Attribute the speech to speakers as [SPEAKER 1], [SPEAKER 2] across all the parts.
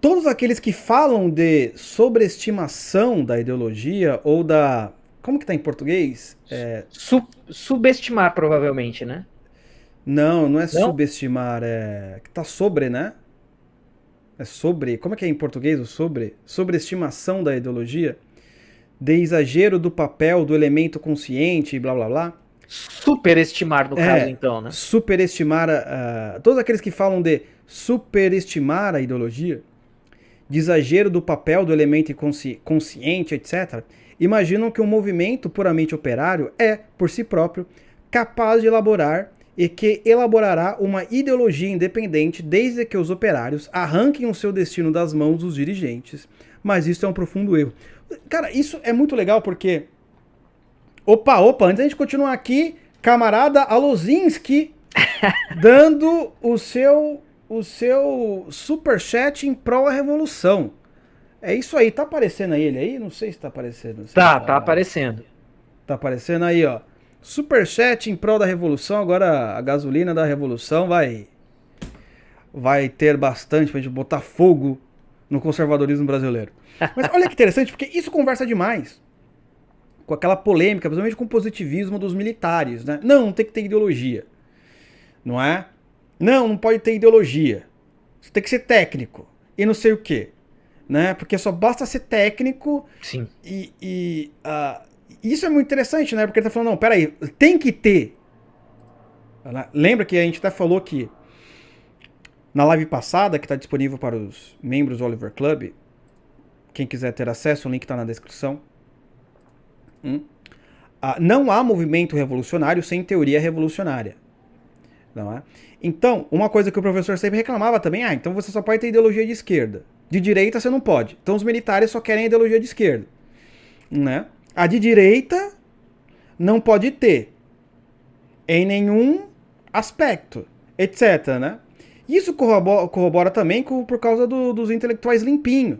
[SPEAKER 1] todos aqueles que falam de sobreestimação da ideologia ou da... Como que tá em português?
[SPEAKER 2] Subestimar, provavelmente, né?
[SPEAKER 1] Não, não é
[SPEAKER 2] Não?
[SPEAKER 1] subestimar, é... que tá sobre, né? É sobre... Como é que é em português o sobre? Sobreestimação da ideologia? De exagero do papel do elemento consciente e blá blá blá.
[SPEAKER 2] Superestimar, no caso,
[SPEAKER 1] É,
[SPEAKER 2] então, né?
[SPEAKER 1] superestimar todos aqueles que falam de superestimar a ideologia, de exagero do papel do elemento consciente, etc., imaginam que um movimento puramente operário é, por si próprio, capaz de elaborar e que elaborará uma ideologia independente desde que os operários arranquem o seu destino das mãos dos dirigentes. Mas isso é um profundo erro. Cara, isso é muito legal porque... Opa, antes da gente continuar aqui, camarada Alozinski dando o seu superchat em prol da revolução. É isso aí, tá aparecendo aí ele aí? Não sei se tá aparecendo. Se não
[SPEAKER 2] Tá
[SPEAKER 1] tá.
[SPEAKER 2] aparecendo.
[SPEAKER 1] Tá aparecendo aí, ó. Superchat em prol da revolução. Agora a gasolina da revolução vai ter bastante pra gente botar fogo no conservadorismo brasileiro. Mas olha que interessante, porque isso conversa demais com aquela polêmica, principalmente com o positivismo dos militares, né? Não tem que ter ideologia, não é? Não pode ter ideologia. Você tem que ser técnico e não sei o quê, né? Porque só basta ser técnico
[SPEAKER 2] Sim.
[SPEAKER 1] e isso é muito interessante, né? Porque ele tá falando, não, peraí, tem que ter. Lembra que a gente até falou que na live passada, que está disponível para os membros do Oliver Club, quem quiser ter acesso, o link está na descrição. Não há movimento revolucionário sem teoria revolucionária. Não é? Então, uma coisa que o professor sempre reclamava também, então você só pode ter ideologia de esquerda. De direita você não pode. Então os militares só querem a ideologia de esquerda. Né? A de direita não pode ter em nenhum aspecto, etc. Né? Isso corrobora também por causa dos intelectuais limpinhos.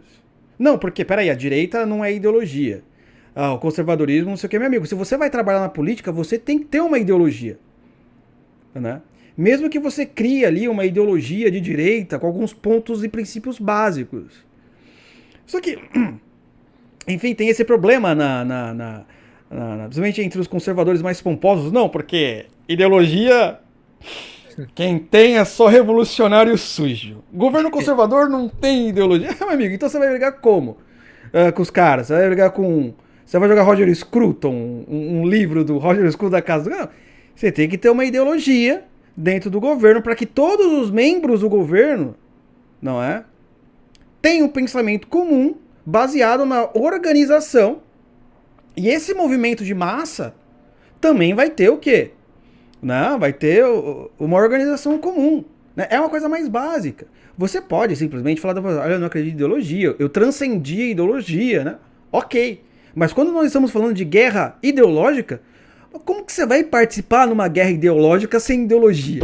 [SPEAKER 1] Não, porque, peraí, a direita não é ideologia. O conservadorismo, não sei o que, meu amigo. Se você vai trabalhar na política, você tem que ter uma ideologia. Né? Mesmo que você crie ali uma ideologia de direita com alguns pontos e princípios básicos. Só que, enfim, tem esse problema principalmente entre os conservadores mais pomposos. Não, porque ideologia, quem tem é só revolucionário sujo. Governo conservador não tem ideologia. Meu amigo, então você vai brigar como? Com os caras? Você vai brigar com... Você vai jogar Roger Scruton, um livro do Roger Scruton da Casa do... Não, você tem que ter uma ideologia dentro do governo para que todos os membros do governo, não é, tenham um pensamento comum baseado na organização. E esse movimento de massa também vai ter o quê? Não, vai ter uma organização comum. Né? É uma coisa mais básica. Você pode simplesmente falar, olha, eu não acredito em ideologia, eu transcendi a ideologia, né? Ok. Mas quando nós estamos falando de guerra ideológica, como que você vai participar numa guerra ideológica sem ideologia?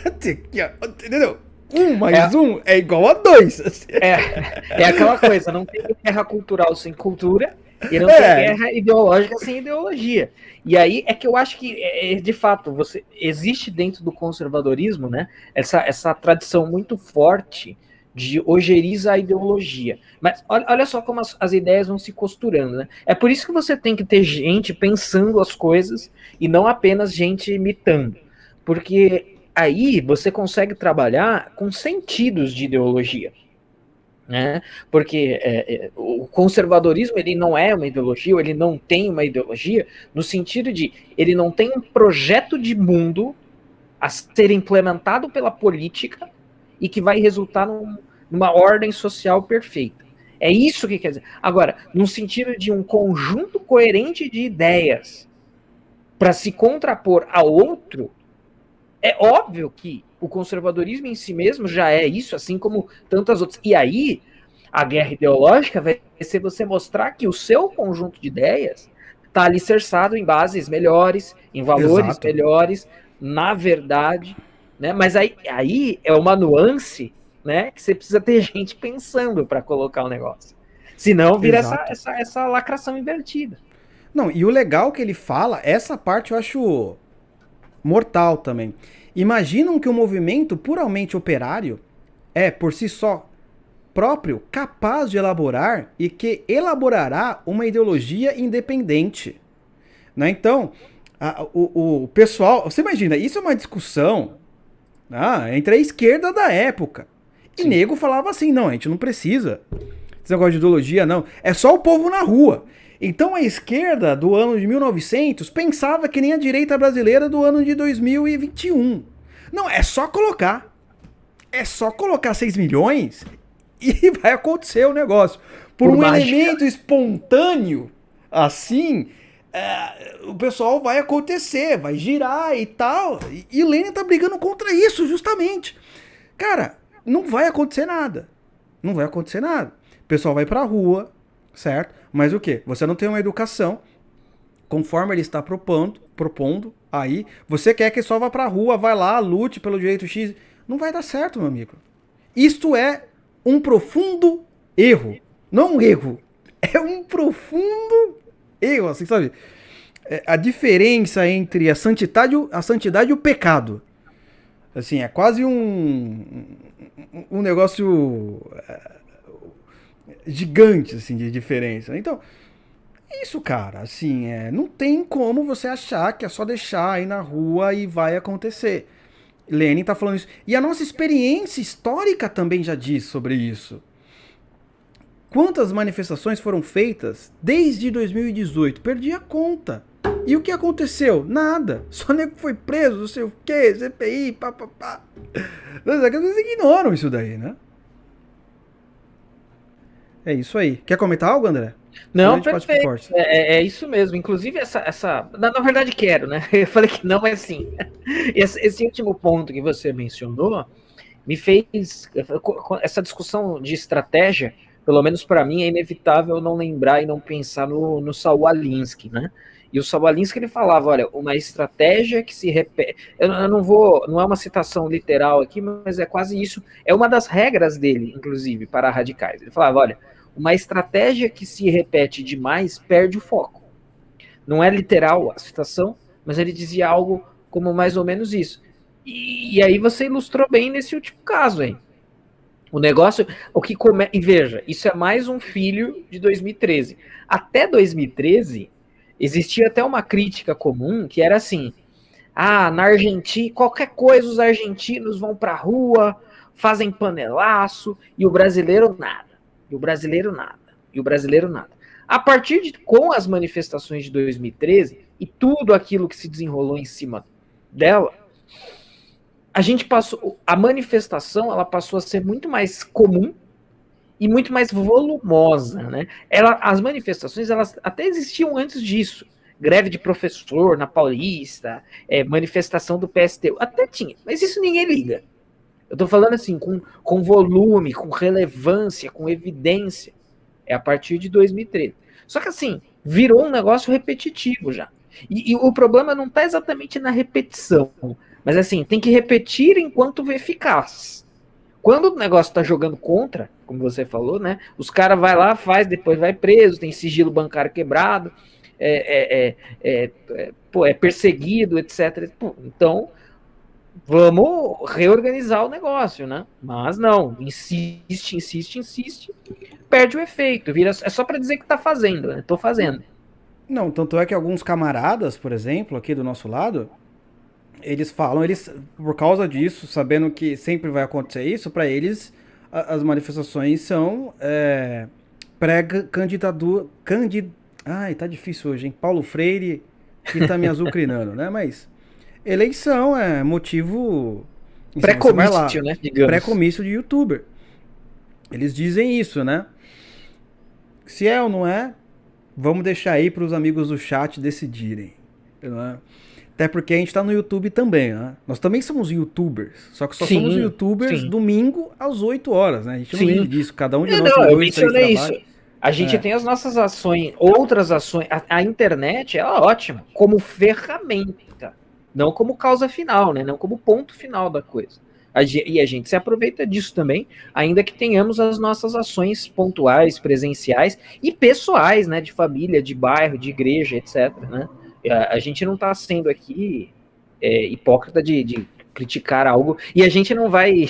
[SPEAKER 1] Entendeu? Um mais
[SPEAKER 2] É,
[SPEAKER 1] um é igual a dois.
[SPEAKER 2] é aquela coisa, não tem guerra cultural sem cultura e não tem
[SPEAKER 1] É,
[SPEAKER 2] guerra ideológica sem ideologia. E aí é que eu acho que, de fato, você existe dentro do conservadorismo, né, essa tradição muito forte de ojeriza a ideologia. Mas olha só como as ideias vão se costurando, né? É por isso que você tem que ter gente pensando as coisas e não apenas gente imitando. Porque aí você consegue trabalhar com sentidos de ideologia. Né? Porque o conservadorismo ele não é uma ideologia, ou ele não tem uma ideologia, no sentido de ele não tem um projeto de mundo a ser implementado pela política e que vai resultar numa ordem social perfeita. É isso que quer dizer. Agora, no sentido de um conjunto coerente de ideias para se contrapor a outro, é óbvio que o conservadorismo em si mesmo já é isso, assim como tantas outras. E aí, a guerra ideológica vai ser você mostrar que o seu conjunto de ideias está alicerçado em bases melhores, em valores
[SPEAKER 1] exato.
[SPEAKER 2] melhores, na verdade, né? Mas aí é uma nuance, né? Que você precisa ter gente pensando para colocar o negócio. Senão vira
[SPEAKER 1] Exato.
[SPEAKER 2] essa lacração invertida.
[SPEAKER 1] Não, e o legal que ele fala, essa parte eu acho mortal também. Imaginam que o movimento puramente operário é, por si só, próprio capaz de elaborar e que elaborará uma ideologia independente. Né? Então, o pessoal... Você imagina, isso é uma discussão entre a esquerda da época. E nego falava assim, não, a gente não precisa desse negócio de ideologia, não. É só o povo na rua. Então a esquerda do ano de 1900 pensava que nem a direita brasileira do ano de 2021. Não, é só colocar. É só colocar 6 milhões e vai acontecer o negócio. Por um elemento espontâneo, assim, o pessoal vai acontecer, vai girar e tal. E Lenin tá brigando contra isso, justamente. Cara, não vai acontecer nada. Não vai acontecer nada. O pessoal vai pra rua, certo? Mas o quê? Você não tem uma educação, conforme ele está propondo aí. Você quer que só vá pra rua, vai lá, lute pelo direito X. Não vai dar certo, meu amigo. Isto é um profundo erro. Não um erro. É um profundo erro, assim, sabe? A diferença entre a santidade e o pecado. Assim, é quase um negócio gigante, assim, de diferença. Então, isso, cara, assim, não tem como você achar que é só deixar aí na rua e vai acontecer. Lenin tá falando isso. E a nossa experiência histórica também já diz sobre isso. Quantas manifestações foram feitas desde 2018? Perdi a conta. E o que aconteceu? Nada. Só nego foi preso, não sei o quê, CPI, papapá. Eles ignoram isso daí, né? É isso aí. Quer comentar algo, André?
[SPEAKER 2] Não, perfeito. É isso mesmo. Inclusive, na verdade, quero, né? Eu falei que não, mas sim. Esse último ponto que você mencionou me fez. Essa discussão de estratégia, pelo menos para mim, é inevitável não lembrar e não pensar no Saul Alinsky, né? E o Saul Alinsky, ele falava, olha, uma estratégia que se repete... Eu não vou... Não é uma citação literal aqui, mas é quase isso. É uma das regras dele, inclusive, para radicais. Ele falava, olha, uma estratégia que se repete demais perde o foco. Não é literal a citação, mas ele dizia algo como mais ou menos isso. E aí você ilustrou bem nesse último caso aí. O negócio, e veja, isso é mais um filho de 2013. Até 2013, existia até uma crítica comum que era assim: na Argentina, qualquer coisa os argentinos vão pra rua, fazem panelaço, e o brasileiro nada. E o brasileiro nada. E o brasileiro nada. A partir com as manifestações de 2013 e tudo aquilo que se desenrolou em cima dela, a manifestação ela passou a ser muito mais comum e muito mais volumosa, né? As manifestações elas até existiam antes disso. Greve de professor na Paulista, manifestação do PSTU, até tinha, mas isso ninguém liga. Eu tô falando assim, com volume, com relevância, com evidência. É a partir de 2013. Só que assim, virou um negócio repetitivo já. E o problema não tá exatamente na repetição, mas assim, tem que repetir enquanto eficaz. Quando o negócio tá jogando contra, como você falou, né? Os caras vai lá, faz, depois vai preso, tem sigilo bancário quebrado, é perseguido, etc. Pô, então, vamos reorganizar o negócio, né? Mas não, insiste, perde o efeito, é só para dizer que tá fazendo, né? Tô fazendo.
[SPEAKER 1] Não, tanto é que alguns camaradas, por exemplo, aqui do nosso lado, eles falam, por causa disso, sabendo que sempre vai acontecer isso, para eles as manifestações são pré-candidatura. Ai, tá difícil hoje, hein? Paulo Freire que tá me azucrinando, né? Mas eleição é motivo.
[SPEAKER 2] Pré-comício, né?
[SPEAKER 1] Digamos. Pré-comício de youtuber. Eles dizem isso, né? Se é ou não é, vamos deixar aí para os amigos do chat decidirem. Não é? Até porque a gente tá no YouTube também, né? Nós também somos youtubers, só que só somos youtubers domingo às 8 horas, né? A gente não vive disso, cada um de nós tem 2, 3 trabalhos.
[SPEAKER 2] A gente tem as nossas ações, outras ações. A internet é ótima como ferramenta, não como causa final, né? Não como ponto final da coisa. E a gente se aproveita disso também, ainda que tenhamos as nossas ações pontuais, presenciais e pessoais, né? De família, de bairro, de igreja, etc. Né? A gente não está sendo aqui hipócrita de criticar algo, e a gente não vai...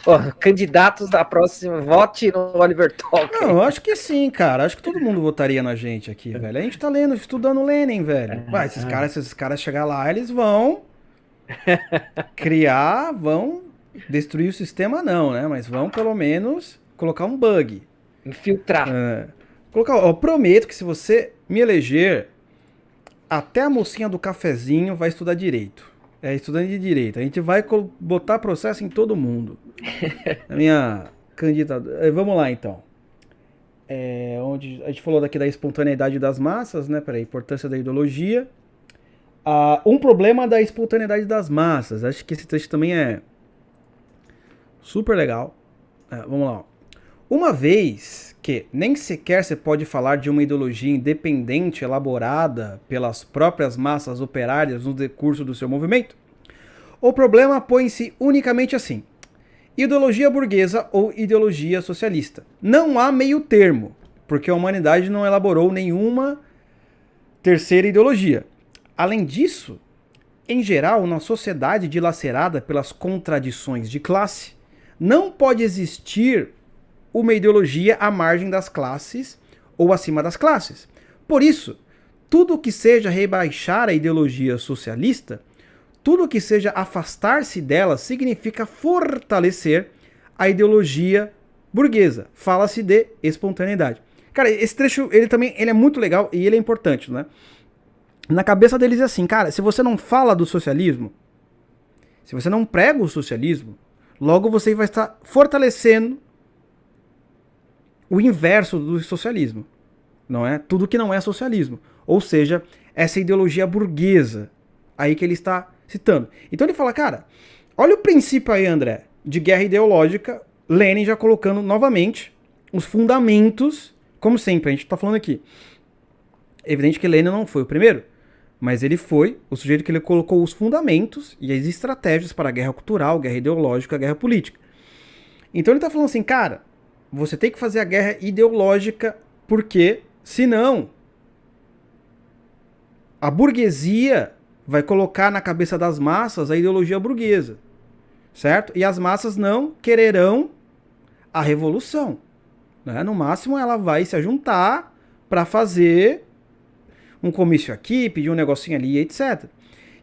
[SPEAKER 2] Ó, candidatos da próxima, vote no Oliver Talk.
[SPEAKER 1] Não, eu acho que sim, cara. Acho que todo mundo votaria na gente aqui, velho. A gente tá lendo, estudando Lenin, velho. Vai, esses caras chegar lá, eles vão criar, vão destruir o sistema, não, né? Mas vão, pelo menos, colocar um bug.
[SPEAKER 2] Infiltrar.
[SPEAKER 1] Eu prometo que se você me eleger, até a mocinha do cafezinho vai estudar direito. É estudante de direito. A gente vai botar processo em todo mundo. A minha candidatura. Vamos lá, então. Onde a gente falou daqui da espontaneidade das massas, né? Peraí, importância da ideologia. Um problema da espontaneidade das massas. Acho que esse texto também é super legal. Vamos lá. Uma vez que nem sequer se pode falar de uma ideologia independente elaborada pelas próprias massas operárias no decurso do seu movimento, o problema põe-se unicamente assim: ideologia burguesa ou ideologia socialista. Não há meio termo, porque a humanidade não elaborou nenhuma terceira ideologia. Além disso, em geral, na sociedade dilacerada pelas contradições de classe, não pode existir uma ideologia à margem das classes ou acima das classes. Por isso, tudo que seja rebaixar a ideologia socialista, tudo que seja afastar-se dela, significa fortalecer a ideologia burguesa. Fala-se de espontaneidade. Cara, esse trecho ele é muito legal e ele é importante, né? Na cabeça deles é assim, cara, se você não fala do socialismo, se você não prega o socialismo, logo você vai estar fortalecendo o inverso do socialismo, não é? Tudo que não é socialismo. Ou seja, essa ideologia burguesa aí que ele está citando. Então ele fala, cara, olha o princípio aí, André, de guerra ideológica, Lenin já colocando novamente os fundamentos, como sempre, a gente está falando aqui. É evidente que Lenin não foi o primeiro, mas ele foi o sujeito que ele colocou os fundamentos e as estratégias para a guerra cultural, guerra ideológica, guerra política. Então ele está falando assim, cara, você tem que fazer a guerra ideológica, porque, senão, a burguesia vai colocar na cabeça das massas a ideologia burguesa, certo? E as massas não quererão a revolução, né? No máximo, ela vai se juntar para fazer um comício aqui, pedir um negocinho ali, etc.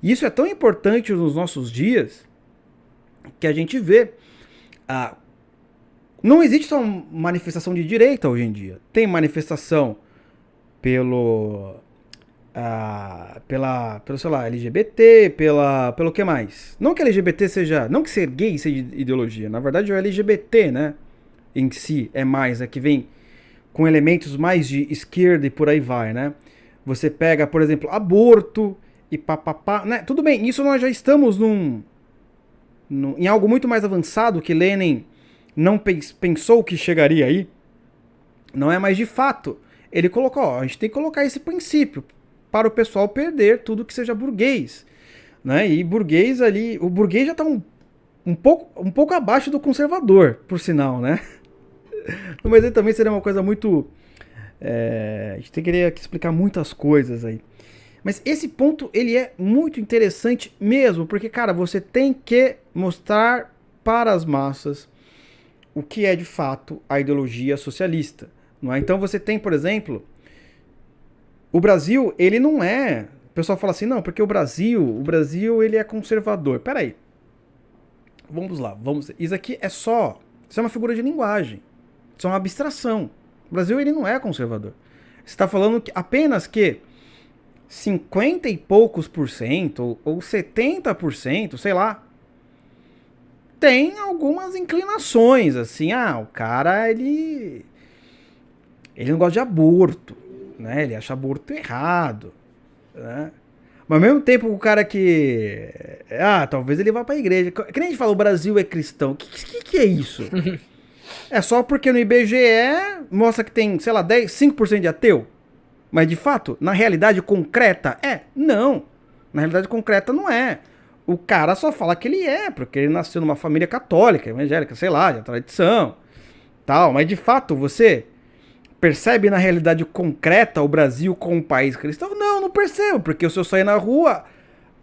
[SPEAKER 1] E isso é tão importante nos nossos dias que a gente vê não existe só manifestação de direita hoje em dia. Tem manifestação pelo sei lá, LGBT, pelo que mais? Não que LGBT seja, não que ser gay seja ideologia, na verdade o LGBT, né, em si é mais, que vem com elementos mais de esquerda e por aí vai, né? Você pega, por exemplo, aborto e papapá, né? Tudo bem, isso nós já estamos em algo muito mais avançado que Lenin não pensou que chegaria aí, não é mais de fato. Ele colocou, ó, a gente tem que colocar esse princípio para o pessoal perder tudo que seja burguês, né? E burguês ali, o burguês já está um pouco abaixo do conservador, por sinal, né? Mas ele também seria uma coisa muito... a gente teria que explicar muitas coisas aí. Mas esse ponto, ele é muito interessante mesmo, porque, cara, você tem que mostrar para as massas o que é de fato a ideologia socialista, não é? Então você tem, por exemplo, o Brasil, ele não é... O pessoal fala assim, não, porque o Brasil ele é conservador. Peraí, vamos lá, isso aqui isso é uma figura de linguagem, isso é uma abstração. O Brasil, ele não é conservador. Você está falando que apenas que 50 e poucos por cento, ou 70%, sei lá, tem algumas inclinações, assim, o cara, ele não gosta de aborto, né, ele acha aborto errado, né, mas ao mesmo tempo o cara que, talvez ele vá pra igreja, que nem a gente fala, o Brasil é cristão, que é isso? É só porque no IBGE mostra que tem, sei lá, 5% de ateu, mas de fato, na realidade concreta, não, na realidade concreta não é. O cara só fala que ele porque ele nasceu numa família católica, evangélica, sei lá, de tradição, tal. Mas de fato, você percebe na realidade concreta o Brasil como um país cristão? Não percebo, porque se eu sair na rua,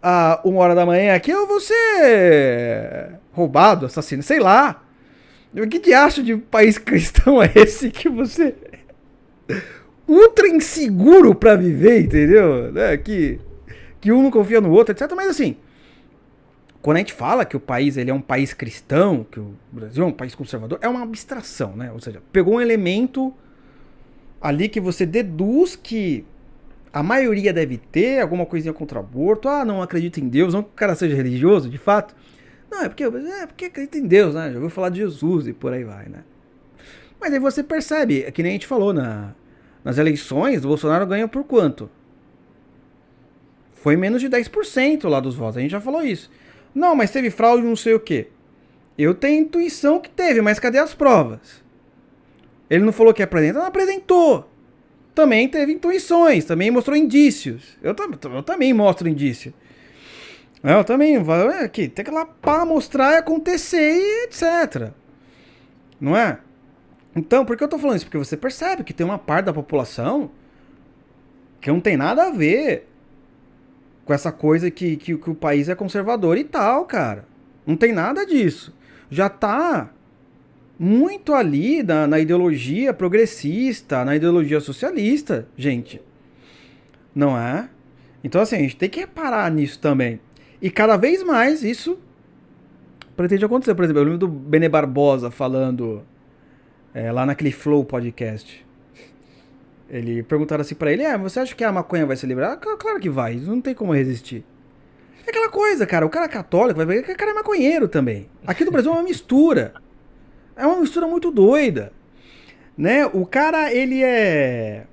[SPEAKER 1] a 1 hora da manhã aqui, eu vou ser roubado, assassino, sei lá. Que diacho de país cristão é esse que você... Ultra inseguro pra viver, entendeu? Né? Que um não confia no outro, etc. Mas assim, quando a gente fala que o país ele é um país cristão, que o Brasil é um país conservador, é uma abstração, né? Ou seja, pegou um elemento ali que você deduz que a maioria deve ter alguma coisinha contra aborto. Ah, não acredita em Deus, não que o cara seja religioso, de fato. Não, porque acredita em Deus, né? Já ouviu falar de Jesus e por aí vai, né? Mas aí você percebe, é que nem a gente falou nas eleições, o Bolsonaro ganha por quanto? Foi menos de 10% lá dos votos, a gente já falou isso. Não, mas teve fraude, não sei o quê. Eu tenho intuição que teve, mas cadê as provas? Ele não falou que apresentou? Não apresentou. Também teve intuições, também mostrou indícios. Eu também mostro indício. Eu também, aqui, tem que ir lá para mostrar e acontecer e etc. Não é? Então, por que eu tô falando isso? Porque você percebe que tem uma parte da população que não tem nada a ver com essa coisa que o país é conservador e tal, cara. Não tem nada disso. Já tá muito ali na ideologia progressista, na ideologia socialista, gente. Não é? Então, assim, a gente tem que reparar nisso também. E cada vez mais isso pretende acontecer. Por exemplo, eu lembro do Bene Barbosa falando lá naquele Flow podcast. Ele perguntaram assim pra ele, você acha que a maconha vai ser liberada? Claro que vai, não tem como resistir. É aquela coisa, cara, o cara católico, o cara é maconheiro também. Aqui no Brasil é uma mistura. É uma mistura muito doida. Né? O cara, ele é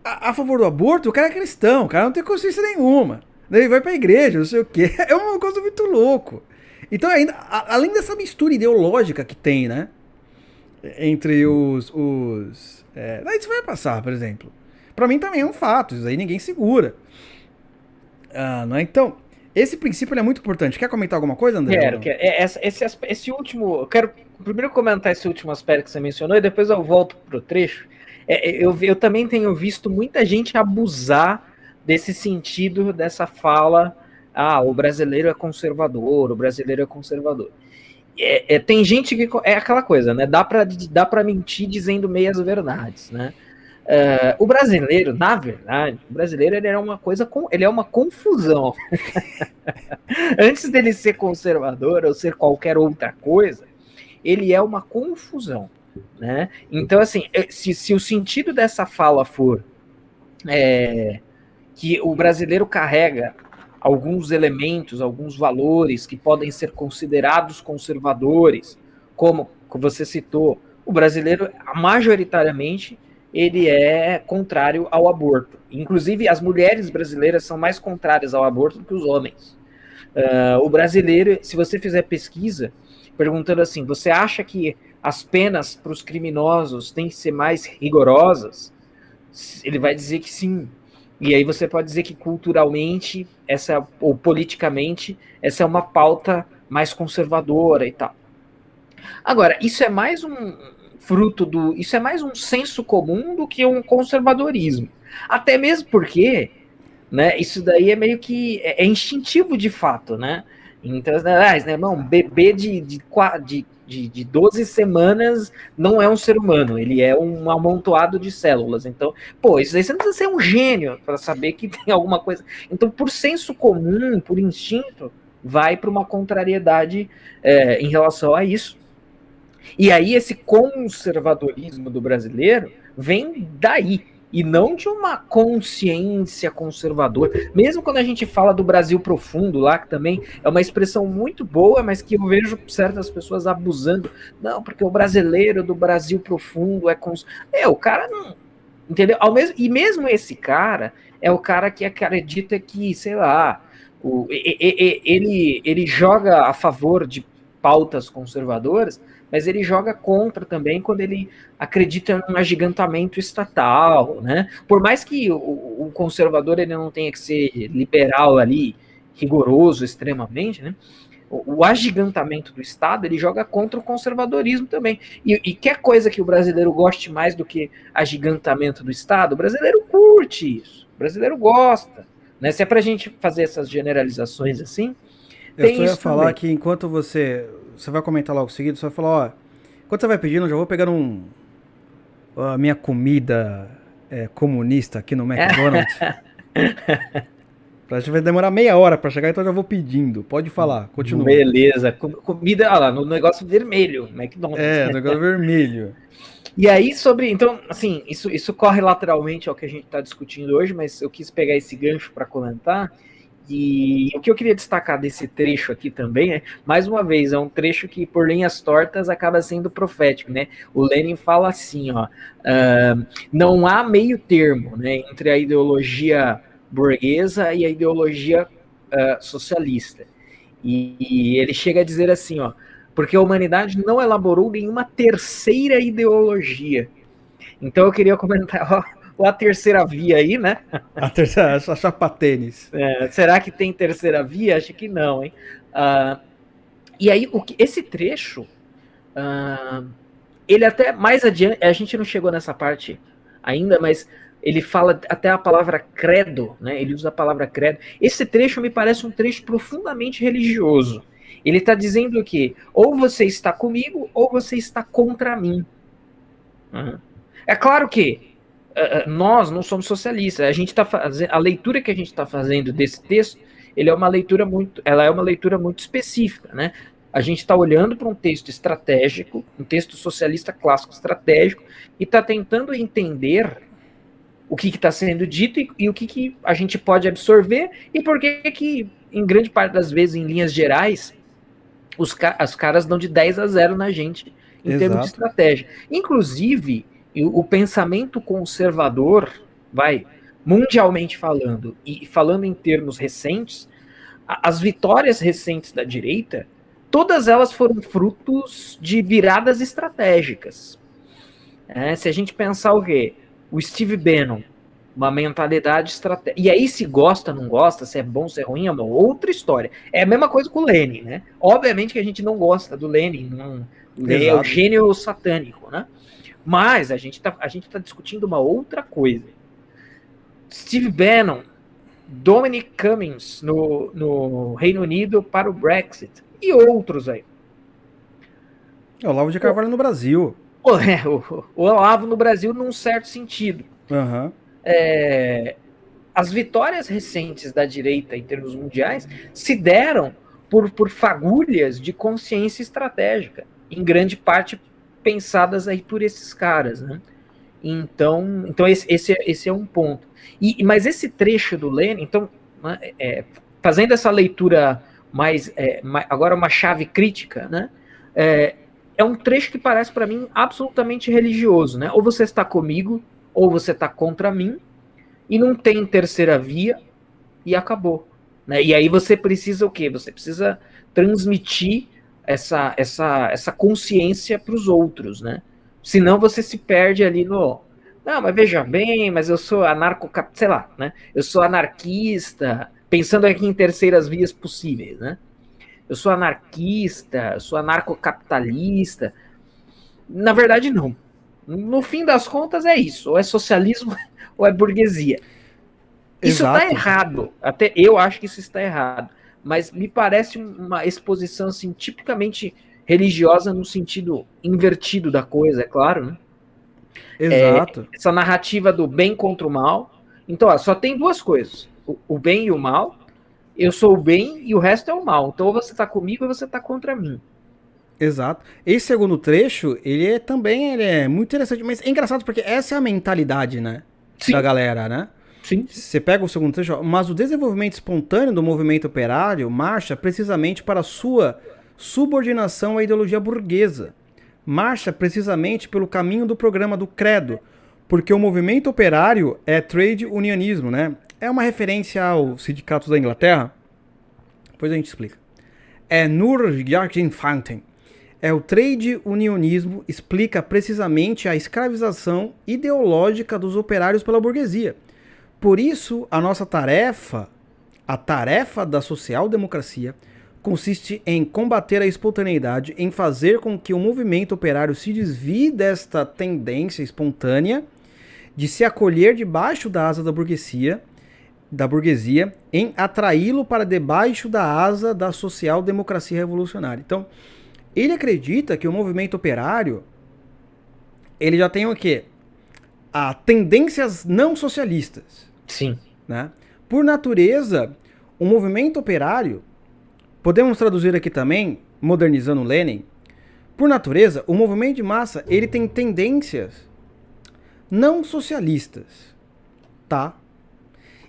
[SPEAKER 1] a favor do aborto, o cara é cristão, o cara não tem consciência nenhuma. Daí ele vai pra igreja, não sei o quê. É uma coisa muito louco. Então, ainda, além dessa mistura ideológica que tem, né? Entre isso vai passar, por exemplo. Pra mim também é um fato, isso aí ninguém segura. Não é? Então, esse princípio é muito importante. Quer comentar alguma coisa, André?
[SPEAKER 2] Quero. Esse último. Eu quero primeiro comentar esse último aspecto que você mencionou e depois eu volto pro trecho. Eu também tenho visto muita gente abusar desse sentido, dessa fala. O brasileiro é conservador, o brasileiro é conservador. Tem gente que é aquela coisa, né? Dá para mentir dizendo meias verdades, né? O brasileiro, na verdade, ele é uma coisa, ele é uma confusão. Antes dele ser conservador ou ser qualquer outra coisa, ele é uma confusão, né? Então, assim, se o sentido dessa fala for que o brasileiro carrega alguns elementos, alguns valores que podem ser considerados conservadores, como você citou, o brasileiro, majoritariamente, ele é contrário ao aborto. Inclusive, as mulheres brasileiras são mais contrárias ao aborto do que os homens. O brasileiro, se você fizer pesquisa, perguntando assim, você acha que as penas para os criminosos têm que ser mais rigorosas? Ele vai dizer que sim. E aí você pode dizer que culturalmente, ou politicamente, essa é uma pauta mais conservadora e tal. Agora, isso é mais um isso é mais um senso comum do que um conservadorismo. Até mesmo porque, né, isso daí é meio que é instintivo de fato, né? Então, irmão, bebê de 12 semanas não é um ser humano, ele é um amontoado de células. Então, isso aí você não precisa ser um gênio para saber que tem alguma coisa. Então, por senso comum, por instinto, vai para uma contrariedade em relação a isso. E aí esse conservadorismo do brasileiro vem daí, e não de uma consciência conservadora. Mesmo quando a gente fala do Brasil profundo lá, que também é uma expressão muito boa, mas que eu vejo certas pessoas abusando. Não, porque o brasileiro do Brasil profundo o cara não... Entendeu? E mesmo esse cara é o cara que acredita que, sei lá, ele joga a favor de pautas conservadoras, mas ele joga contra também quando ele acredita num agigantamento estatal, né? Por mais que o conservador ele não tenha que ser liberal ali, rigoroso extremamente, né? O agigantamento do Estado, ele joga contra o conservadorismo também. E quer coisa que o brasileiro goste mais do que agigantamento do Estado? O brasileiro curte isso, o brasileiro gosta, né? Se é pra gente fazer essas generalizações assim,
[SPEAKER 1] Eu
[SPEAKER 2] tem
[SPEAKER 1] só ia
[SPEAKER 2] isso
[SPEAKER 1] falar
[SPEAKER 2] também.
[SPEAKER 1] que enquanto você vai comentar logo seguido, você vai falar, ó, enquanto você vai pedindo, eu já vou pegar a minha comida comunista aqui no McDonald's. A gente vai demorar meia hora pra chegar, então eu já vou pedindo. Pode falar, continua.
[SPEAKER 2] Beleza. Comida, olha lá, no negócio vermelho, McDonald's.
[SPEAKER 1] É, negócio vermelho.
[SPEAKER 2] E aí, então, assim, isso corre lateralmente ao que a gente está discutindo hoje, mas eu quis pegar esse gancho para comentar. E o que eu queria destacar desse trecho aqui também é, mais uma vez, é um trecho que, por linhas tortas, acaba sendo profético, né? O Lenin fala assim, ó, não há meio termo, né, entre a ideologia burguesa e a ideologia socialista. E ele chega a dizer assim, ó, porque a humanidade não elaborou nenhuma terceira ideologia. Então eu queria comentar, ó, a terceira via aí, né?
[SPEAKER 1] A terceira, a chapa tênis.
[SPEAKER 2] Será que tem terceira via? Acho que não, hein? E aí, esse trecho, ele até mais adiante, a gente não chegou nessa parte ainda, mas ele fala até a palavra credo, né? Ele usa a palavra credo. Esse trecho me parece um trecho profundamente religioso. Ele está dizendo que ou você está comigo ou você está contra mim. É claro que nós não somos socialistas. A gente tá fazendo, a leitura que a gente está fazendo desse texto, ela é uma leitura muito específica, né? A gente está olhando para um texto estratégico, um texto socialista clássico estratégico, e está tentando entender o que está sendo dito e o que a gente pode absorver e por que, em grande parte das vezes, em linhas gerais, as caras dão de 10-0 na gente em termos de estratégia. Inclusive, o pensamento conservador, mundialmente falando, e falando em termos recentes, as vitórias recentes da direita, todas elas foram frutos de viradas estratégicas. Se a gente pensar o quê? O Steve Bannon, uma mentalidade estratégica. E aí, se gosta, não gosta, se é bom, se é ruim, é uma outra história. É a mesma coisa com o Lenin, né? Obviamente que a gente não gosta do Lenin, é o gênio satânico, né? Mas a gente tá discutindo uma outra coisa. Steve Bannon, Dominic Cummings no Reino Unido para o Brexit e outros aí.
[SPEAKER 1] O Olavo de Carvalho no Brasil.
[SPEAKER 2] O Olavo no Brasil num certo sentido.
[SPEAKER 1] Uhum.
[SPEAKER 2] As vitórias recentes da direita em termos mundiais se deram por fagulhas de consciência estratégica, em grande parte pensadas aí por esses caras, né? Então esse é um ponto. Mas esse trecho do Lenin, então, fazendo essa leitura agora uma chave crítica, né? É um trecho que parece para mim absolutamente religioso, né? Ou você está comigo, ou você está contra mim, e não tem terceira via, e acabou. Né? E aí você precisa o quê? Você precisa transmitir essa consciência para os outros, né? Senão você se perde ali no... Não, mas veja bem, mas eu sou sei lá, né? Eu sou anarquista, pensando aqui em terceiras vias possíveis, né? Eu sou anarquista, eu sou anarcocapitalista. Na verdade, não. No fim das contas, é isso. Ou é socialismo ou é burguesia. Isso está errado. Até eu acho que isso está errado. Mas me parece uma exposição assim, tipicamente religiosa no sentido invertido da coisa, é claro, né?
[SPEAKER 1] Exato.
[SPEAKER 2] Essa narrativa do bem contra o mal. Então, só tem duas coisas. O bem e o mal. Eu sou o bem e o resto é o mal. Então, ou você está comigo ou você está contra mim.
[SPEAKER 1] Exato. Esse segundo trecho, ele é muito interessante, mas é engraçado porque essa é a mentalidade, né? Sim. Da galera, né?
[SPEAKER 2] Sim.
[SPEAKER 1] Você pega o segundo trecho, mas o desenvolvimento espontâneo do movimento operário marcha precisamente para sua subordinação à ideologia burguesa. Marcha precisamente pelo caminho do programa do credo, porque o movimento operário é trade unionismo, né? É uma referência aos sindicatos da Inglaterra? Depois a gente explica. É Nur Yarkin-Fanten. O trade unionismo explica precisamente a escravização ideológica dos operários pela burguesia. Por isso, a nossa tarefa, a tarefa da social-democracia, consiste em combater a espontaneidade, em fazer com que o movimento operário se desvie desta tendência espontânea de se acolher debaixo da asa da burguesia da burguesia em atraí-lo para debaixo da asa da social-democracia revolucionária. Então, ele acredita que o movimento operário ele já tem o quê? Tendências não socialistas.
[SPEAKER 2] Sim.
[SPEAKER 1] Né? Por natureza, o movimento operário, podemos traduzir aqui também, modernizando Lenin, por natureza, o movimento de massa ele tem tendências não socialistas. Tá?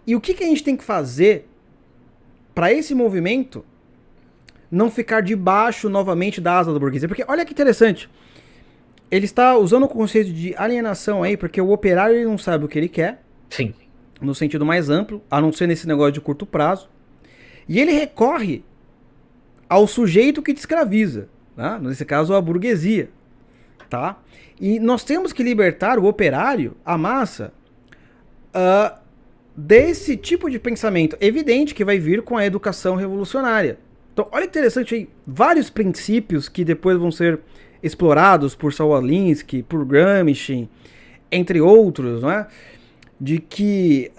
[SPEAKER 1] E o que a gente tem que fazer para esse movimento não ficar debaixo novamente da asa da burguesia? Porque olha que interessante. Ele está usando o conceito de alienação aí, porque o operário ele não sabe o que ele quer.
[SPEAKER 2] Sim.
[SPEAKER 1] No sentido mais amplo, a não ser nesse negócio de curto prazo. E ele recorre ao sujeito que te escraviza. Tá? Nesse caso, a burguesia. Tá? E nós temos que libertar o operário, a massa, desse tipo de pensamento evidente que vai vir com a educação revolucionária. Então, olha que interessante aí, vários princípios que depois vão ser explorados por Saul Alinsky, por Gramsci, entre outros, não é? De que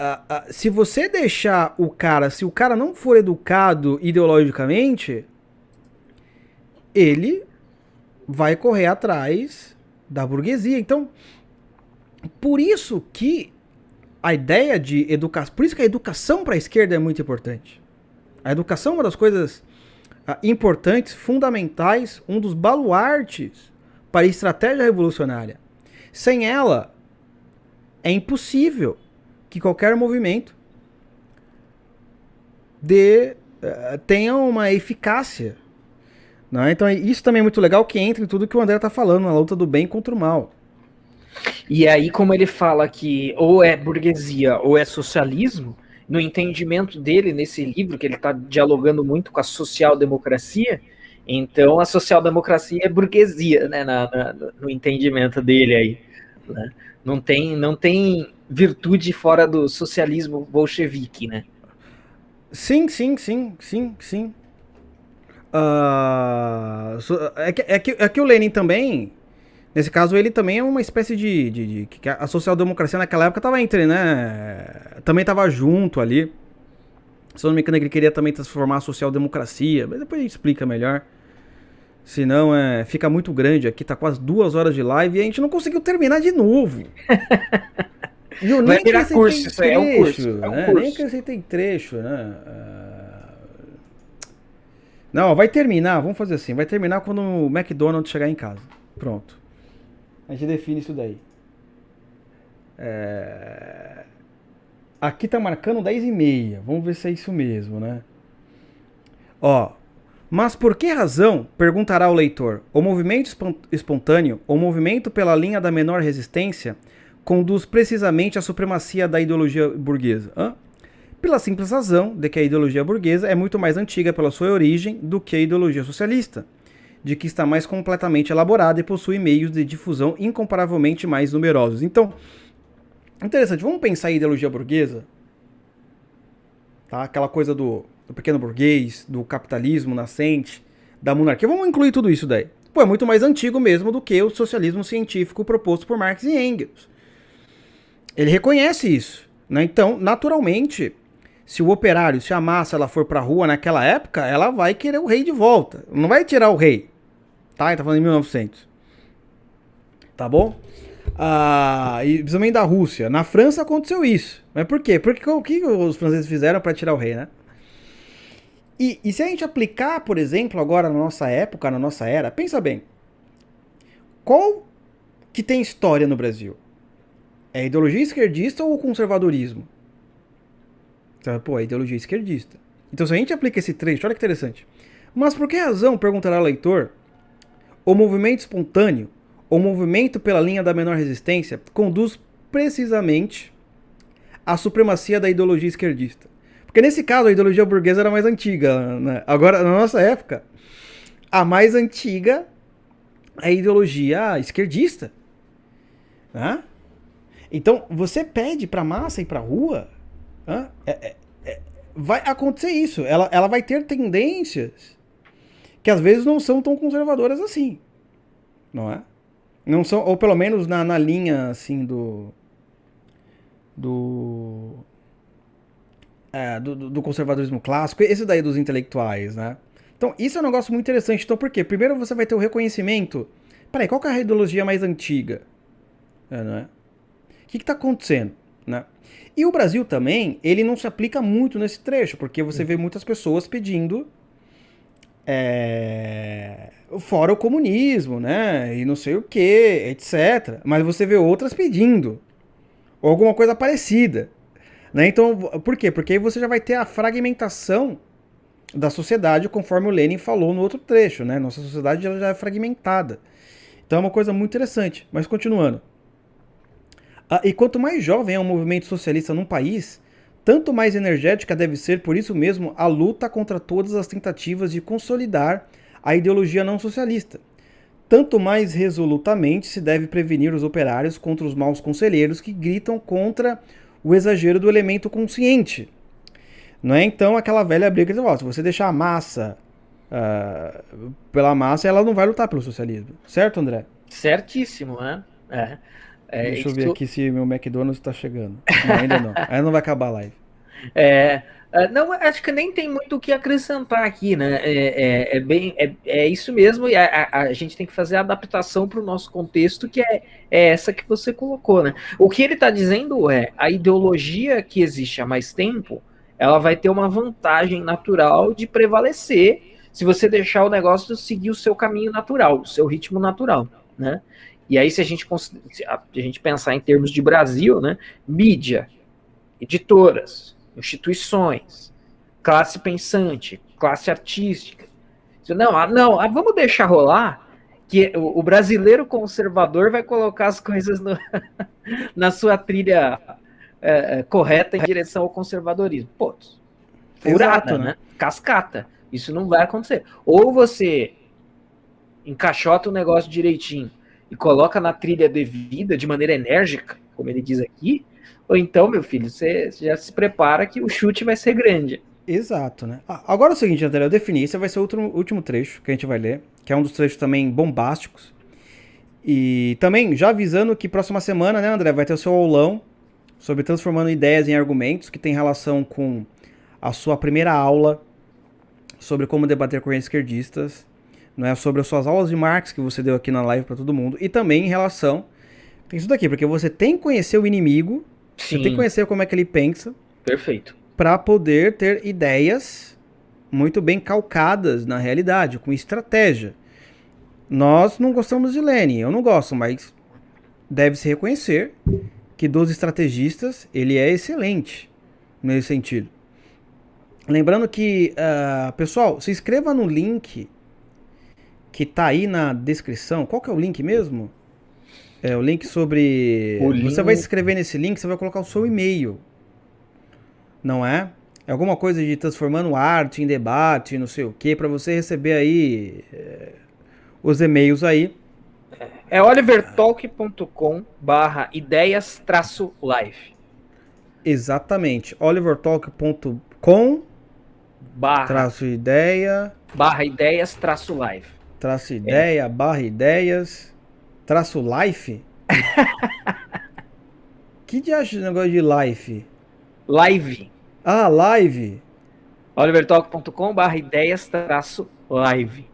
[SPEAKER 1] se você deixar se o cara não for educado ideologicamente, ele vai correr atrás da burguesia. Então, por isso que a ideia de educação, por isso que a educação para a esquerda é muito importante. A educação é uma das coisas importantes, fundamentais, um dos baluartes para a estratégia revolucionária. Sem ela, é impossível que qualquer movimento tenha uma eficácia. Não é? Então isso também é muito legal, que entra em tudo que o André está falando, na luta do bem contra o mal.
[SPEAKER 2] E aí, como ele fala que ou é burguesia ou é socialismo, no entendimento dele, nesse livro, que ele está dialogando muito com a social-democracia, então a social-democracia é burguesia, né, no entendimento dele aí. Né? Não tem virtude fora do socialismo bolchevique, né?
[SPEAKER 1] Sim. É que o Lenin também, nesse caso, ele também é uma espécie que a social-democracia naquela época estava também estava junto ali. Se eu não me engano, ele queria também transformar a social-democracia, mas depois a gente explica melhor. Senão fica muito grande aqui, tá quase 2 horas de live e a gente não conseguiu terminar de novo. E eu
[SPEAKER 2] Vai virar curso, isso aí é um curso.
[SPEAKER 1] Nem acrescentei trecho, né? Não, vai terminar, vamos fazer assim, vai terminar quando o McDonald's chegar em casa. Pronto. A gente define isso daí. Aqui tá marcando 10h30. Vamos ver se é isso mesmo, né? Ó. Mas por que razão, perguntará o leitor, o movimento espontâneo, ou movimento pela linha da menor resistência, conduz precisamente à supremacia da ideologia burguesa? Pela simples razão de que a ideologia burguesa é muito mais antiga pela sua origem do que a ideologia socialista, de que está mais completamente elaborada e possui meios de difusão incomparavelmente mais numerosos. Então, interessante, vamos pensar em ideologia burguesa? Tá? Aquela coisa do pequeno burguês, do capitalismo nascente, da monarquia. Vamos incluir tudo isso daí. Pô, é muito mais antigo mesmo do que o socialismo científico proposto por Marx e Engels. Ele reconhece isso. Né? Então, naturalmente, se o operário, se a massa ela for pra rua naquela época, ela vai querer o rei de volta. Não vai tirar o rei. Tá? Ele tá falando em 1900. Tá bom? E principalmente da Rússia. Na França aconteceu isso. Mas por quê? Porque o que os franceses fizeram para tirar o rei, né? E se a gente aplicar, por exemplo, agora na nossa época, na nossa era, pensa bem. Qual que tem história no Brasil? É a ideologia esquerdista ou o conservadorismo? Pô, é a ideologia esquerdista. Então se a gente aplica esse trecho, olha que interessante. Mas por que razão, perguntará o leitor, o movimento espontâneo, o movimento pela linha da menor resistência, conduz precisamente à supremacia da ideologia esquerdista? Porque nesse caso a ideologia burguesa era mais antiga, né? Agora, na nossa época, a mais antiga é a ideologia esquerdista. Né? Então, você pede pra massa ir pra rua, vai acontecer isso. Ela vai ter tendências que às vezes não são tão conservadoras assim. Não é? Não são, ou pelo menos na linha assim do conservadorismo clássico, esse daí dos intelectuais, né? Então, isso é um negócio muito interessante. Então, por quê? Primeiro você vai ter o reconhecimento. Peraí, qual que é a ideologia mais antiga? Não é? O que está acontecendo? Né? E o Brasil também, ele não se aplica muito nesse trecho, porque você vê muitas pessoas pedindo fora o comunismo, né? E não sei o que, etc. Mas você vê outras pedindo. Ou alguma coisa parecida. Né? Então, por quê? Porque aí você já vai ter a fragmentação da sociedade, conforme o Lenin falou no outro trecho, né? Nossa sociedade já é fragmentada. Então é uma coisa muito interessante. Mas continuando. E quanto mais jovem é um movimento socialista num país, tanto mais energética deve ser, por isso mesmo, a luta contra todas as tentativas de consolidar a ideologia não socialista. Tanto mais resolutamente se deve prevenir os operários contra os maus conselheiros que gritam contra o exagero do elemento consciente. Não é então aquela velha briga que você fala, se você deixar a massa pela massa, ela não vai lutar pelo socialismo. Certo, André?
[SPEAKER 2] Certíssimo, né?
[SPEAKER 1] Deixa eu ver aqui se meu McDonald's está chegando. Não, ainda não. Ainda não vai acabar a live.
[SPEAKER 2] Não, acho que nem tem muito o que acrescentar aqui, né? É isso mesmo, e a gente tem que fazer a adaptação para o nosso contexto, que é essa que você colocou, né? O que ele está dizendo a ideologia que existe há mais tempo, ela vai ter uma vantagem natural de prevalecer se você deixar o negócio seguir o seu caminho natural, o seu ritmo natural, né? E aí, se a gente pensar em termos de Brasil, né? Mídia, editoras, instituições, classe pensante, classe artística. Não, vamos deixar rolar que o brasileiro conservador vai colocar as coisas na sua trilha correta em direção ao conservadorismo. Pô, furada, né? Cascata. Isso não vai acontecer. Ou você encaixota o negócio direitinho e coloca na trilha devida, de maneira enérgica, como ele diz aqui, ou então, meu filho, você já se prepara que o chute vai ser grande.
[SPEAKER 1] Exato, né? Agora é o seguinte, André, eu defini, esse vai ser o último trecho que a gente vai ler, que é um dos trechos também bombásticos. E também, já avisando que próxima semana, né, André, vai ter o seu aulão sobre transformando ideias em argumentos, que tem relação com a sua primeira aula sobre como debater correntes esquerdistas, não é? Sobre as suas aulas de Marx que você deu aqui na live para todo mundo, e também em relação, tem isso daqui, porque você tem que conhecer o inimigo,
[SPEAKER 2] Sim.
[SPEAKER 1] você tem que conhecer como é que ele pensa.
[SPEAKER 2] Perfeito.
[SPEAKER 1] Para poder ter ideias muito bem calcadas na realidade, com estratégia. Nós não gostamos de Lenin, eu não gosto, mas deve-se reconhecer que dos estrategistas ele é excelente nesse sentido. Lembrando que, pessoal, se inscreva no link que tá aí na descrição. Qual que é o link mesmo? É o link sobre... Você vai se inscrever nesse link, você vai colocar o seu e-mail. Não é? É alguma coisa de transformando arte em debate, não sei o que, para você receber aí os e-mails aí.
[SPEAKER 2] É olivertalk.com/ideias-live.
[SPEAKER 1] Exatamente. olivertalk.com /ideia
[SPEAKER 2] /ideias-live.
[SPEAKER 1] /ideia /ideias -life. Que diacho de negócio de life?
[SPEAKER 2] Live.
[SPEAKER 1] Ah, live.
[SPEAKER 2] olivertalk.com/ideias-live.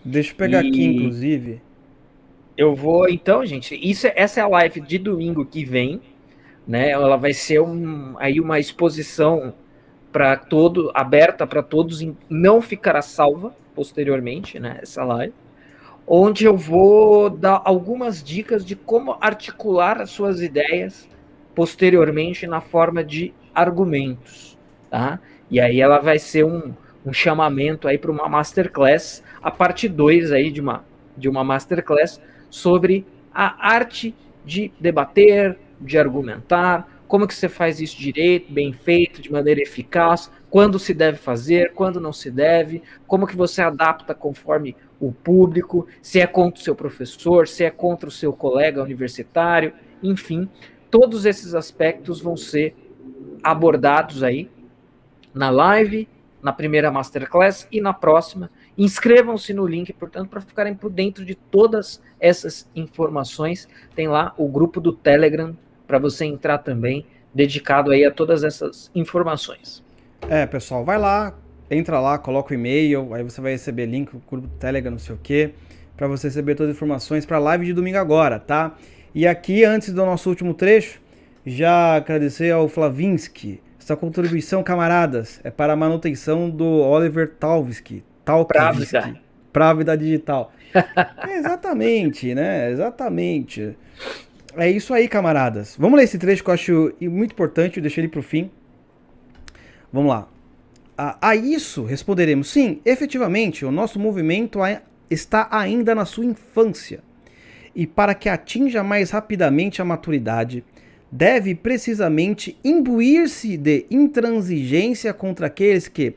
[SPEAKER 1] Deixa eu pegar aqui, inclusive.
[SPEAKER 2] Eu vou, então, gente, essa é a live de domingo que vem, né? Ela vai ser aí uma exposição aberta para todos, não ficará salva posteriormente, né? Essa live, onde eu vou dar algumas dicas de como articular as suas ideias posteriormente na forma de argumentos, tá? E aí ela vai ser um chamamento aí para uma masterclass, a parte 2 aí de uma masterclass sobre a arte de debater, de argumentar, como que você faz isso direito, bem feito, de maneira eficaz, quando se deve fazer, quando não se deve, como que você adapta conforme o público, se é contra o seu professor, se é contra o seu colega universitário, enfim, todos esses aspectos vão ser abordados aí na live, na primeira masterclass e na próxima. Inscrevam-se no link, portanto, para ficarem por dentro de todas essas informações. Tem lá o grupo do Telegram para você entrar também, dedicado aí a todas essas informações.
[SPEAKER 1] Pessoal, vai lá, entra lá, coloca o e-mail, aí você vai receber link do grupo do Telegram, não sei o que, pra você receber todas as informações pra live de domingo agora, tá? E aqui, antes do nosso último trecho, já agradecer ao Flavinsky. Essa contribuição, camaradas, é para a manutenção do Oliver Talvinsky. Právida Digital. Exatamente, né? Exatamente. É isso aí, camaradas. Vamos ler esse trecho que eu acho muito importante, eu deixei ele pro fim. Vamos lá. A isso responderemos, sim, efetivamente, o nosso movimento está ainda na sua infância. E para que atinja mais rapidamente a maturidade, deve precisamente imbuir-se de intransigência contra aqueles que,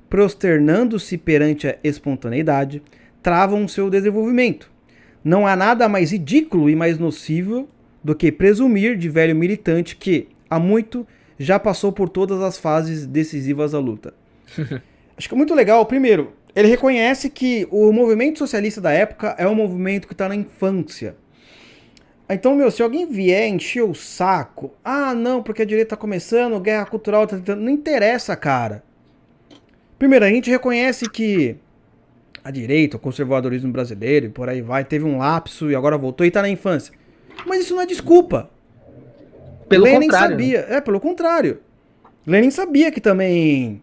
[SPEAKER 1] prosternando-se perante a espontaneidade, travam seu desenvolvimento. Não há nada mais ridículo e mais nocivo do que presumir de velho militante que, há muito, já passou por todas as fases decisivas da luta. Acho que é muito legal. Primeiro, ele reconhece que o movimento socialista da época é um movimento que está na infância. Então, se alguém vier encher o saco, não, porque a direita tá começando, guerra cultural tá tentando, não interessa, cara. Primeiro, a gente reconhece que a direita, o conservadorismo brasileiro e por aí vai, teve um lapso e agora voltou e tá na infância. Mas isso não é desculpa.
[SPEAKER 2] Pelo
[SPEAKER 1] Lenin
[SPEAKER 2] contrário.
[SPEAKER 1] sabia, pelo contrário. Lenin sabia que também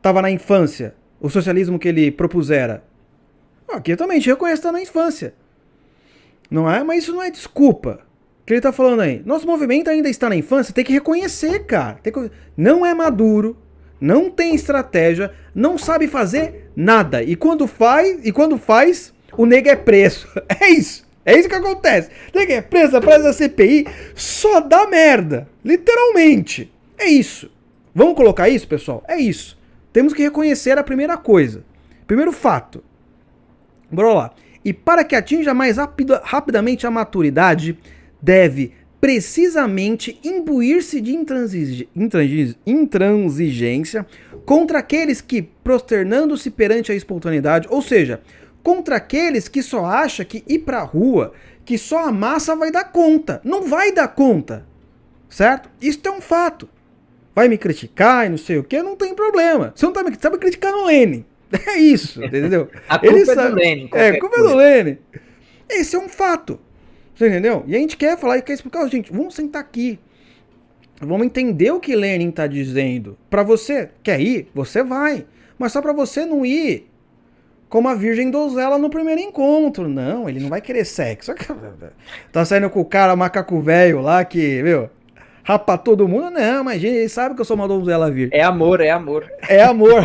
[SPEAKER 1] tava na infância o socialismo que ele propusera. Aqui também a gente reconhece que tá na infância. Não é? Mas isso não é desculpa. O que ele tá falando aí? Nosso movimento ainda está na infância, tem que reconhecer, cara. Não é maduro, não tem estratégia, não sabe fazer nada. E quando faz, o nego é preso. É isso. É isso que acontece. O nego é preso, aparece a CPI, só dá merda. Literalmente. É isso. Vamos colocar isso, pessoal? É isso. Temos que reconhecer a primeira coisa. Primeiro fato. Bora lá. E para que atinja mais rapidamente a maturidade, deve precisamente imbuir-se de intransigência contra aqueles que, prosternando-se perante a espontaneidade, ou seja, contra aqueles que só acham que ir pra rua, que só a massa vai dar conta. Não vai dar conta, certo? Isso é um fato. Vai me criticar e não sei o que, não tem problema. Você não tá me criticando o Lenin. É isso, entendeu?
[SPEAKER 2] A culpa é do Lenin.
[SPEAKER 1] A culpa é do Lenin. Esse é um fato. Você entendeu? E a gente quer falar e quer explicar, gente, vamos sentar aqui. Vamos entender o que Lenin tá dizendo. Pra você, quer ir? Você vai. Mas só pra você não ir como a Virgem Donzela no primeiro encontro. Não, ele não vai querer sexo. Tá saindo com o cara macaco velho lá que, rapa todo mundo. Não, imagina, ele sabe que eu sou uma donzela virgem.
[SPEAKER 2] É amor, é amor.
[SPEAKER 1] É amor.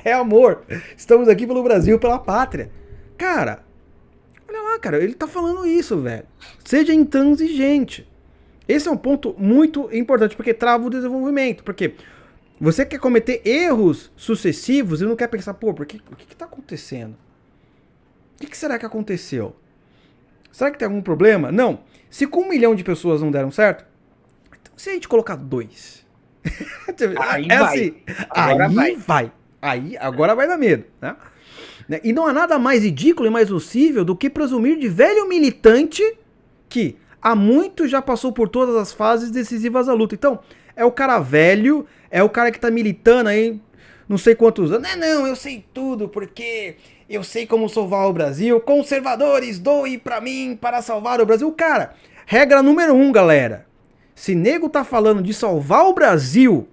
[SPEAKER 1] É amor. Estamos aqui pelo Brasil, pela pátria. Cara, olha lá, cara, ele tá falando isso, velho. Seja intransigente. Esse é um ponto muito importante, porque trava o desenvolvimento. Porque você quer cometer erros sucessivos e não quer pensar, o que tá acontecendo? O que será que aconteceu? Será que tem algum problema? Não. Se com 1 milhão de pessoas não deram certo, então se a gente colocar 2...
[SPEAKER 2] Aí vai.
[SPEAKER 1] Assim, aí vai. Aí, agora vai dar medo, né? E não há nada mais ridículo e mais nocível do que presumir de velho militante que há muito já passou por todas as fases decisivas da luta. Então, é o cara velho, é o cara que tá militando aí não sei quantos anos. Não, eu sei tudo porque eu sei como salvar o Brasil. Conservadores, doe pra mim para salvar o Brasil. Cara, regra número 1, galera. Se nego tá falando de salvar o Brasil,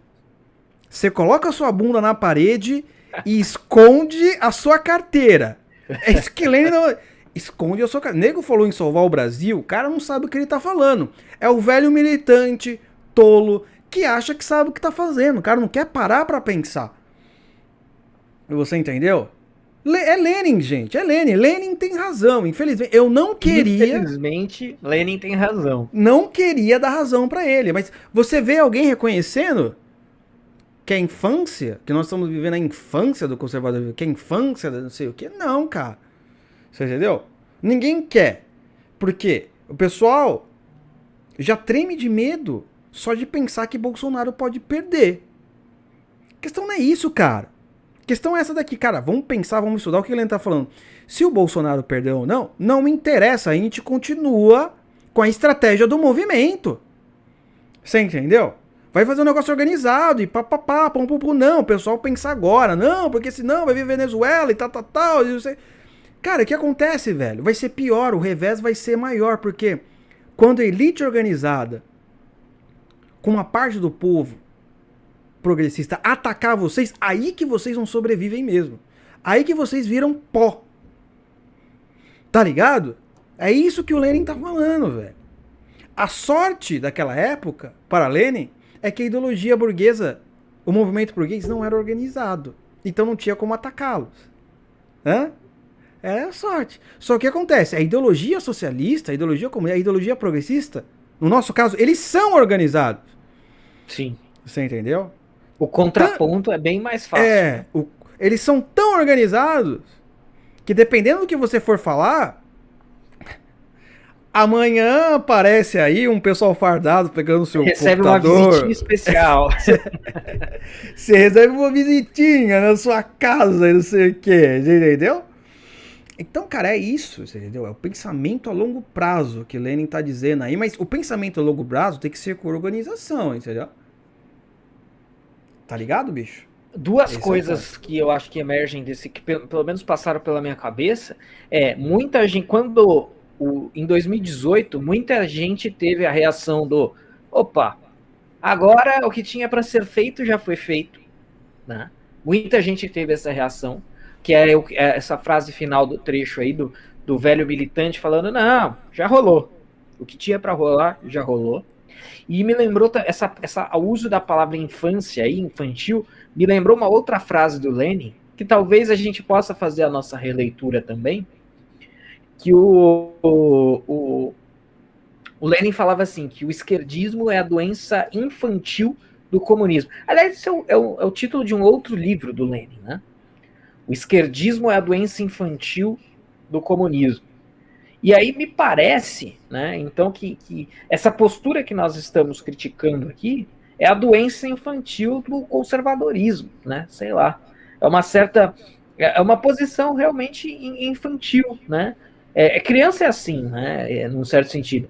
[SPEAKER 1] você coloca a sua bunda na parede e esconde a sua carteira. É isso que Lenin não... Esconde a sua carteira. Nego falou em salvar o Brasil, o cara não sabe o que ele tá falando. É o velho militante, tolo, que acha que sabe o que tá fazendo. O cara não quer parar pra pensar. Você entendeu? É Lenin, gente. É Lenin. Lenin tem razão. Infelizmente, eu não queria...
[SPEAKER 2] Infelizmente, Lenin tem razão.
[SPEAKER 1] Não queria dar razão pra ele. Mas você vê alguém reconhecendo que a infância, que nós estamos vivendo a infância do conservadorismo, que a infância da não sei o que, não, cara. Você entendeu? Ninguém quer. Porque o pessoal já treme de medo só de pensar que Bolsonaro pode perder. A questão não é isso, cara. A questão é essa daqui, cara. Vamos pensar, vamos estudar o que ele tá falando. Se o Bolsonaro perder ou não, não me interessa. A gente continua com a estratégia do movimento. Você entendeu? Vai fazer um negócio organizado e papapá, pum, pum, pum. Não, o pessoal pensa agora. Não, porque senão vai vir Venezuela e tal. E não sei. Cara, o que acontece, velho? Vai ser pior, o revés vai ser maior, porque quando a elite organizada, com uma parte do povo progressista, atacar vocês, aí que vocês não sobrevivem mesmo. Aí que vocês viram pó. Tá ligado? É isso que o Lenin tá falando, velho. A sorte daquela época, para Lenin, é que a ideologia burguesa, o movimento burguês não era organizado. Então não tinha como atacá-los. Hã? Era a sorte. Só que o que acontece? A ideologia socialista, a ideologia comunista, a ideologia progressista, no nosso caso, eles são organizados.
[SPEAKER 2] Sim.
[SPEAKER 1] Você entendeu?
[SPEAKER 2] O contraponto é bem mais fácil.
[SPEAKER 1] É,
[SPEAKER 2] né?
[SPEAKER 1] Eles são tão organizados que dependendo do que você for falar, amanhã aparece aí um pessoal fardado pegando o seu
[SPEAKER 2] Recebe
[SPEAKER 1] computador.
[SPEAKER 2] uma visitinha especial.
[SPEAKER 1] Você recebe uma visitinha na sua casa e não sei o que, entendeu? Então, cara, é isso, você entendeu? É o pensamento a longo prazo que Lenin tá dizendo aí, mas o pensamento a longo prazo tem que ser com organização, entendeu? Tá ligado, bicho?
[SPEAKER 2] Duas
[SPEAKER 1] Esse
[SPEAKER 2] coisas que eu acho que emergem desse, que pelo menos passaram pela minha cabeça, muita gente, em 2018, muita gente teve a reação do, opa, agora o que tinha para ser feito já foi feito, né? Muita gente teve essa reação, que é essa frase final do trecho aí do velho militante falando, não, já rolou, o que tinha para rolar já rolou. E me lembrou o uso da palavra infância aí, infantil, me lembrou uma outra frase do Lenin, que talvez a gente possa fazer a nossa releitura também, que o Lenin falava assim, que o esquerdismo é a doença infantil do comunismo. Aliás, isso é o título de um outro livro do Lenin, né? O esquerdismo é a doença infantil do comunismo. E aí me parece, né, então, que essa postura que nós estamos criticando aqui é a doença infantil do conservadorismo, né? Sei lá. É uma posição realmente infantil, né? Criança é assim, né? Num certo sentido.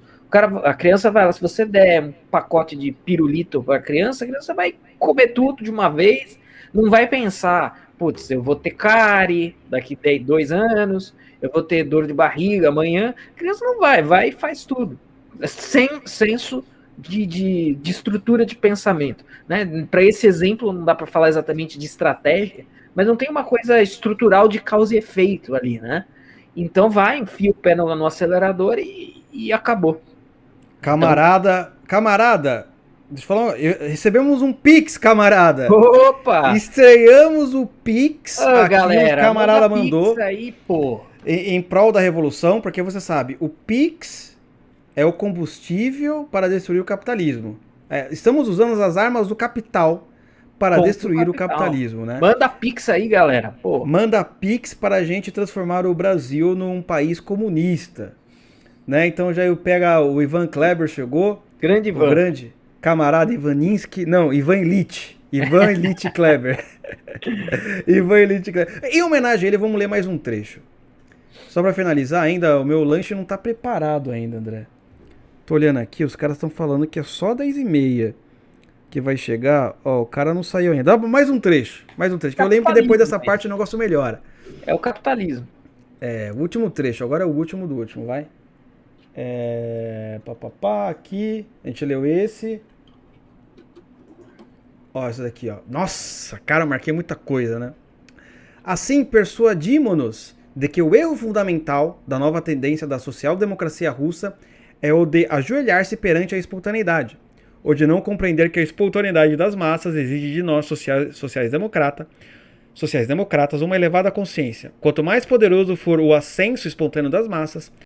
[SPEAKER 2] A criança vai lá, se você der um pacote de pirulito para a criança vai comer tudo de uma vez, não vai pensar, putz, eu vou ter cárie daqui a 2 anos, eu vou ter dor de barriga amanhã. A criança não vai e faz tudo. Sem senso de estrutura de pensamento. Né? Para esse exemplo, não dá para falar exatamente de estratégia, mas não tem uma coisa estrutural de causa e efeito ali, né? Então enfia o pé no acelerador e acabou.
[SPEAKER 1] Camarada, deixa eu falar, recebemos um Pix, camarada.
[SPEAKER 2] Opa!
[SPEAKER 1] Estreamos o Pix,
[SPEAKER 2] aqui galera,
[SPEAKER 1] o camarada mandou
[SPEAKER 2] Pix aí, pô.
[SPEAKER 1] Em prol da revolução, porque você sabe, o Pix é o combustível para destruir o capitalismo. Estamos usando as armas do capital para destruir o capitalismo, né?
[SPEAKER 2] Manda Pix aí, galera. Pô.
[SPEAKER 1] Manda Pix para a gente transformar o Brasil num país comunista. Né? Então já pega o Ivan Kleber chegou.
[SPEAKER 2] Grande Ivan.
[SPEAKER 1] O grande camarada Ivaninski. Não, Ivan Illich. Ivan Illich Kleber. Ivan Illich Kleber. Em homenagem a ele, vamos ler mais um trecho. Só pra finalizar ainda, o meu lanche não tá preparado ainda, André. Tô olhando aqui, os caras estão falando que é só 10h30 que vai chegar. Ó, o cara não saiu ainda. Dá mais um trecho. Que eu lembro que depois dessa parte o negócio melhora.
[SPEAKER 2] É o capitalismo.
[SPEAKER 1] O último trecho. Agora é o último do último, vai. Aqui. A gente leu esse. Ó, esse daqui, ó. Nossa, cara, eu marquei muita coisa, né? Assim, persuadimos-nos de que o erro fundamental da nova tendência da social-democracia russa é o de ajoelhar-se perante a espontaneidade, ou de não compreender que a espontaneidade das massas exige de nós, sociais-democratas, uma elevada consciência. Quanto mais poderoso for o ascenso espontâneo das massas,